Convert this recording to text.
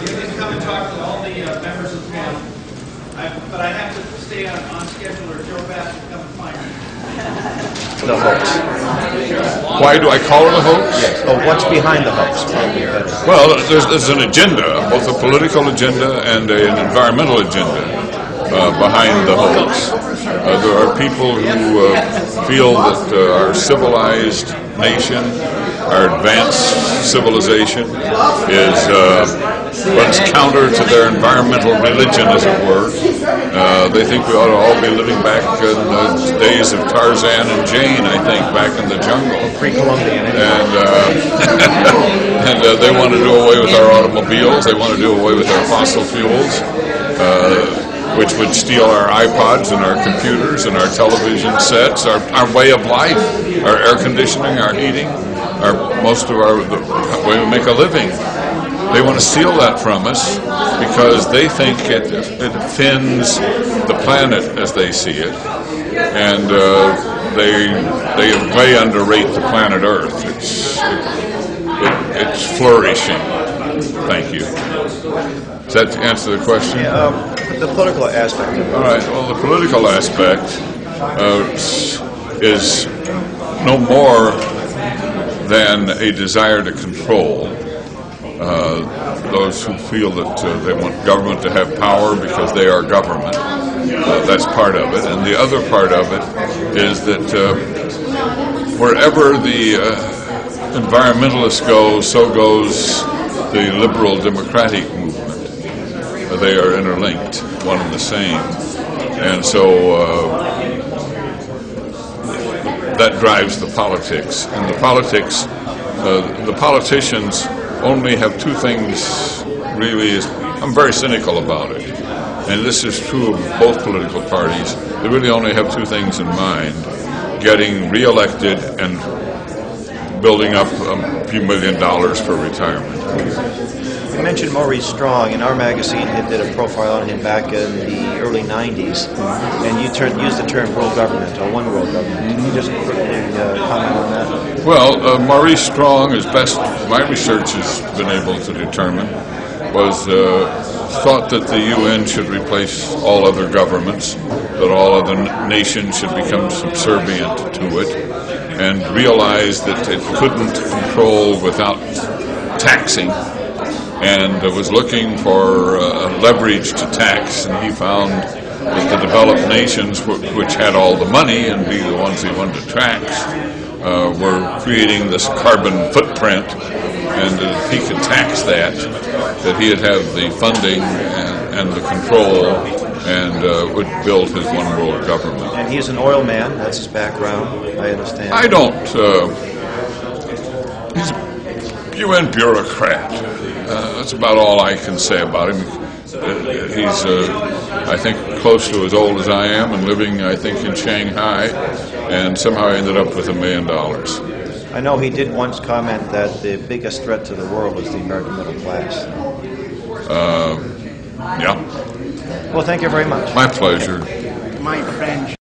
You can come and talk to all the members of the panel. But I have to stay on schedule or Joe Bass will come and find me. The hoax. Why do I call it a hoax? Yes. Oh, what's behind the hoax? Well, there's an agenda, both a political agenda and an environmental agenda behind the hoax. There are people who feel that our civilized nation, our advanced civilization, is runs counter to their environmental religion, as it were. They think we ought to all be living back in the days of Tarzan and Jane, I think, back in the jungle. Pre-Columbian. And they want to do away with our automobiles. They want to do away with our fossil fuels, which would steal our iPods and our computers and our television sets, our way of life, our air conditioning, our heating, the way we make a living. They want to steal that from us because they think it offends the planet as they see it, and they way underrate the planet Earth. It's flourishing. Thank you. Does that answer the question? Yeah, the political aspect of it. All right. Well, the political aspect is no more than a desire to control. Those who feel that they want government to have power because they are government. That's part of it. And the other part of it is that wherever the environmentalists go, so goes the liberal democratic movement. They are interlinked, one and the same. And so that drives the politics. And the politicians only have two things, really. I'm very cynical about it, and this is true of both political parties. They really only have two things in mind: getting reelected and building up a few $1 million for retirement. You mentioned Maurice Strong. In our magazine, he did a profile on him back in the early 90s, and you used the term world government, or one world government. Can you just quickly comment on that? Well, Maurice Strong, as best my research has been able to determine, was thought that the UN should replace all other governments, that all other nations should become subservient to it, and realized that it couldn't control without taxing, and was looking for leverage to tax, and he found that the developed nations, which had all the money and be the ones he wanted to tax, were creating this carbon footprint, and if he could tax that he'd have the funding and the control, and would build his one world government. And he's an oil man, that's his background, I understand. I don't. He's a UN bureaucrat. That's about all I can say about him. He's, I think, close to as old as I am, and living, I think, in Shanghai, and somehow ended up with $1 million. I know he did once comment that the biggest threat to the world was the American middle class. Yeah. Well, thank you very much. My pleasure. My friend.